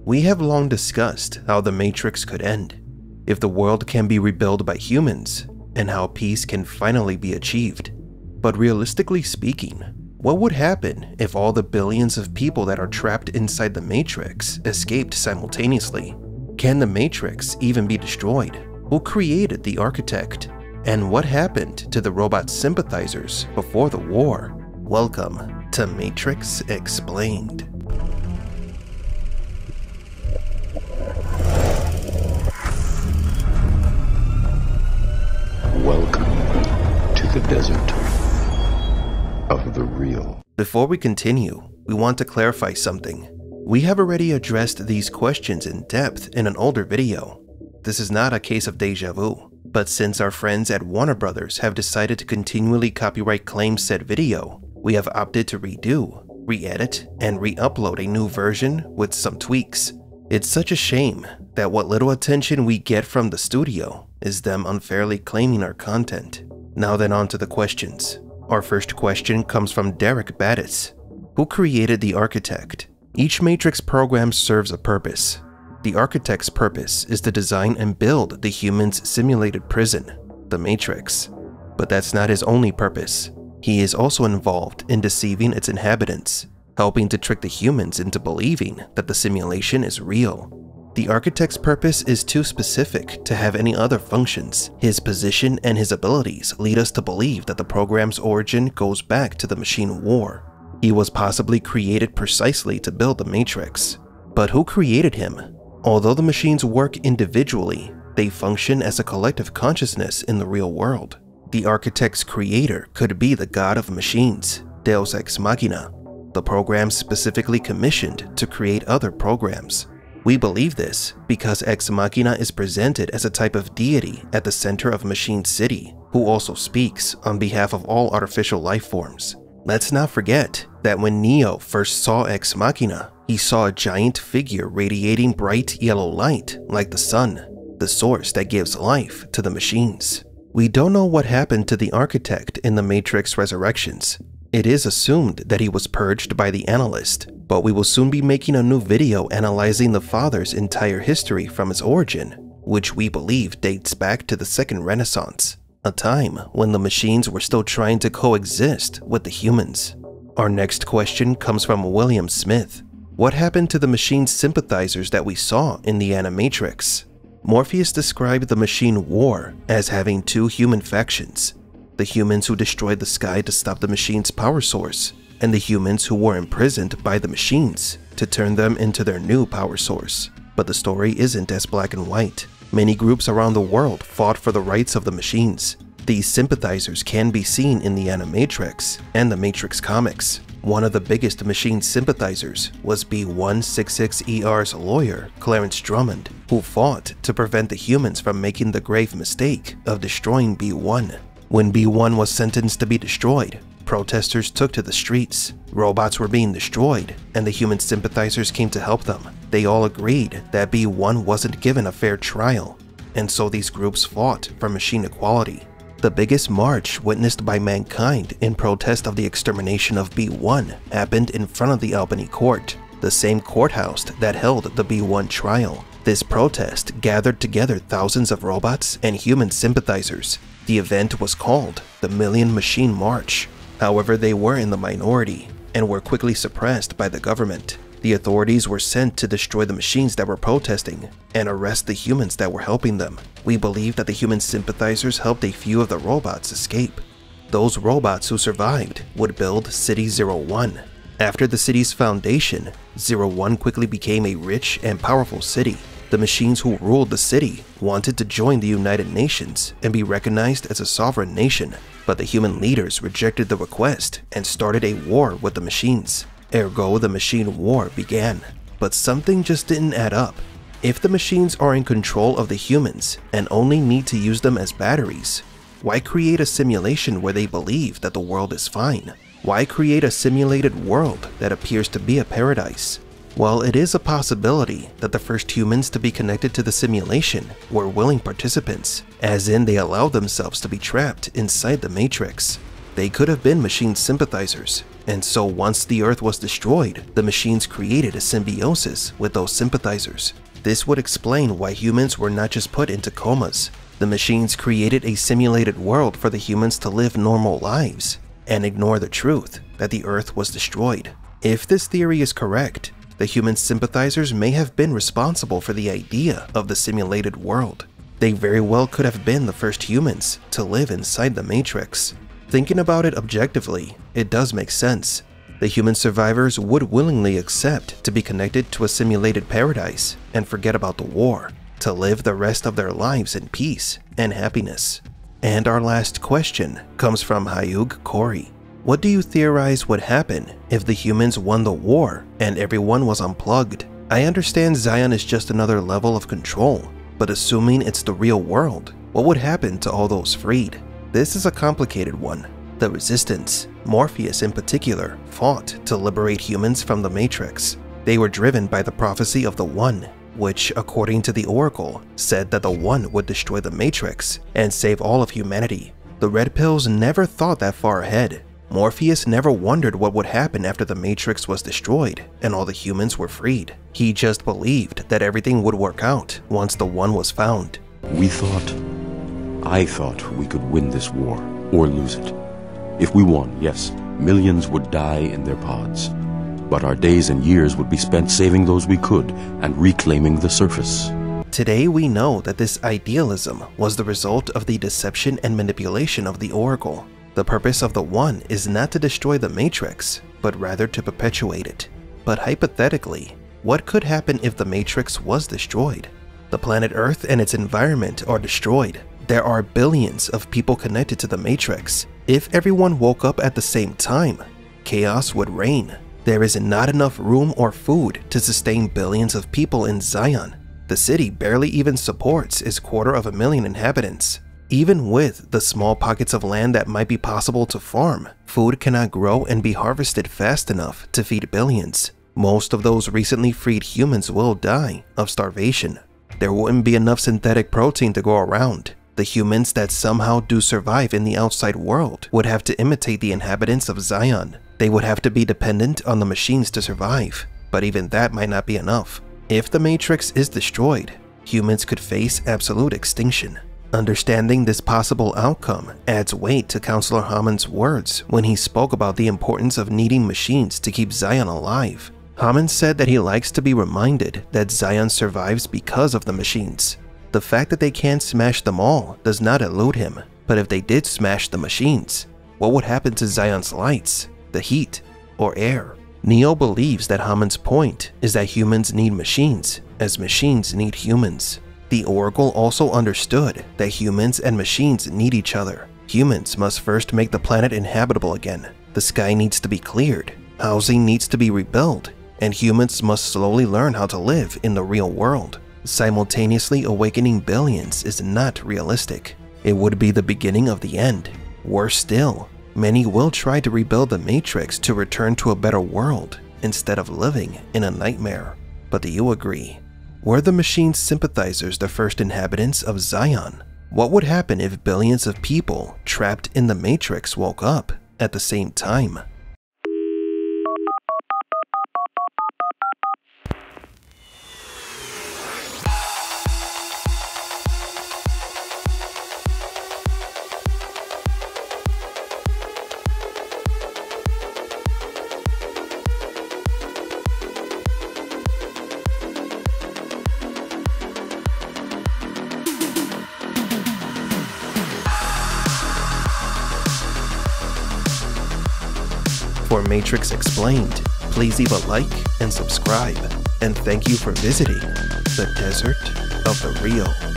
We have long discussed how the Matrix could end, if the world can be rebuilt by humans, and how peace can finally be achieved. But realistically speaking, what would happen if all the billions of people that are trapped inside the Matrix escaped simultaneously? Can the Matrix even be destroyed? Who created the architect? And what happened to the robot sympathizers before the war? Welcome to Matrix Explained. Welcome to the desert of the real. Before we continue, we want to clarify something. We have already addressed these questions in depth in an older video. This is not a case of deja vu, but since our friends at Warner Brothers have decided to continually copyright claim said video, we have opted to redo, re-edit, and re-upload a new version with some tweaks. It's such a shame that what little attention we get from the studio is them unfairly claiming our content. Now then, on to the questions. Our first question comes from Derek Battis. Who created the architect? Each Matrix program serves a purpose. The architect's purpose is to design and build the human's simulated prison, the Matrix. But that's not his only purpose. He is also involved in deceiving its inhabitants, helping to trick the humans into believing that the simulation is real. The architect's purpose is too specific to have any other functions. His position and his abilities lead us to believe that the program's origin goes back to the machine war. He was possibly created precisely to build the Matrix. But who created him? Although the machines work individually, they function as a collective consciousness in the real world. The architect's creator could be the god of machines, Deus Ex Machina, the program specifically commissioned to create other programs. We believe this because Ex Machina is presented as a type of deity at the center of Machine City, who also speaks on behalf of all artificial life forms. Let's not forget that when Neo first saw Ex Machina, he saw a giant figure radiating bright yellow light like the sun, the source that gives life to the machines. We don't know what happened to the architect in the Matrix Resurrections. It is assumed that he was purged by the Analyst, but we will soon be making a new video analyzing the Father's entire history from its origin, which we believe dates back to the Second Renaissance, a time when the machines were still trying to coexist with the humans. Our next question comes from William Smith. What happened to the machine sympathizers that we saw in the Animatrix? Morpheus described the machine war as having two human factions: the humans who destroyed the sky to stop the machine's power source, and the humans who were imprisoned by the machines to turn them into their new power source. But the story isn't as black and white. Many groups around the world fought for the rights of the machines. These sympathizers can be seen in the Animatrix and the Matrix comics. One of the biggest machine sympathizers was B166ER's lawyer, Clarence Drummond, who fought to prevent the humans from making the grave mistake of destroying B1. When B1 was sentenced to be destroyed, protesters took to the streets. Robots were being destroyed, and the human sympathizers came to help them. They all agreed that B1 wasn't given a fair trial, and so these groups fought for machine equality. The biggest march witnessed by mankind in protest of the extermination of B1 happened in front of the Albany court, the same courthouse that held the B1 trial. This protest gathered together thousands of robots and human sympathizers. The event was called the Million Machine March. However, they were in the minority and were quickly suppressed by the government. The authorities were sent to destroy the machines that were protesting and arrest the humans that were helping them. We believe that the human sympathizers helped a few of the robots escape. Those robots who survived would build City 01. After the city's foundation, 01 quickly became a rich and powerful city. The machines who ruled the city wanted to join the United Nations and be recognized as a sovereign nation, but the human leaders rejected the request and started a war with the machines. Ergo, the machine war began. But something just didn't add up. If the machines are in control of the humans and only need to use them as batteries, why create a simulation where they believe that the world is fine? Why create a simulated world that appears to be a paradise? Well, it is a possibility that the first humans to be connected to the simulation were willing participants, as in they allowed themselves to be trapped inside the Matrix. They could have been machine sympathizers, and so once the Earth was destroyed, the machines created a symbiosis with those sympathizers. This would explain why humans were not just put into comas. The machines created a simulated world for the humans to live normal lives and ignore the truth that the Earth was destroyed. If this theory is correct, the human sympathizers may have been responsible for the idea of the simulated world. They very well could have been the first humans to live inside the Matrix. Thinking about it objectively, it does make sense. The human survivors would willingly accept to be connected to a simulated paradise and forget about the war, to live the rest of their lives in peace and happiness. And our last question comes from Hayug Corey. What do you theorize would happen if the humans won the war and everyone was unplugged? I understand Zion is just another level of control, but assuming it's the real world, what would happen to all those freed? This is a complicated one. The Resistance, Morpheus in particular, fought to liberate humans from the Matrix. They were driven by the prophecy of the One, which, according to the Oracle, said that the One would destroy the Matrix and save all of humanity. The Red Pills never thought that far ahead. Morpheus never wondered what would happen after the Matrix was destroyed and all the humans were freed. He just believed that everything would work out once the One was found. I thought we could win this war, or lose it. If we won, yes, millions would die in their pods. But our days and years would be spent saving those we could and reclaiming the surface. Today we know that this idealism was the result of the deception and manipulation of the Oracle. The purpose of the One is not to destroy the Matrix, but rather to perpetuate it. But hypothetically, what could happen if the Matrix was destroyed? The planet Earth and its environment are destroyed. There are billions of people connected to the Matrix. If everyone woke up at the same time, chaos would reign. There is not enough room or food to sustain billions of people in Zion. The city barely even supports its 250,000 inhabitants. Even with the small pockets of land that might be possible to farm, food cannot grow and be harvested fast enough to feed billions. Most of those recently freed humans will die of starvation. There wouldn't be enough synthetic protein to go around. The humans that somehow do survive in the outside world would have to imitate the inhabitants of Zion. They would have to be dependent on the machines to survive, but even that might not be enough. If the Matrix is destroyed, humans could face absolute extinction. Understanding this possible outcome adds weight to Counselor Hammond's words when he spoke about the importance of needing machines to keep Zion alive. Hammond said that he likes to be reminded that Zion survives because of the machines. The fact that they can't smash them all does not elude him, but if they did smash the machines, what would happen to Zion's lights, the heat, or air? Neo believes that Hammond's point is that humans need machines, as machines need humans. The Oracle also understood that humans and machines need each other. Humans must first make the planet inhabitable again. The sky needs to be cleared, housing needs to be rebuilt, and humans must slowly learn how to live in the real world. Simultaneously awakening billions is not realistic. It would be the beginning of the end. Worse still, many will try to rebuild the Matrix to return to a better world instead of living in a nightmare. But do you agree? Were the machine sympathizers the first inhabitants of Zion? What would happen if billions of people trapped in the Matrix woke up at the same time? For Matrix Explained, please leave a like and subscribe, and thank you for visiting the Desert of the Real.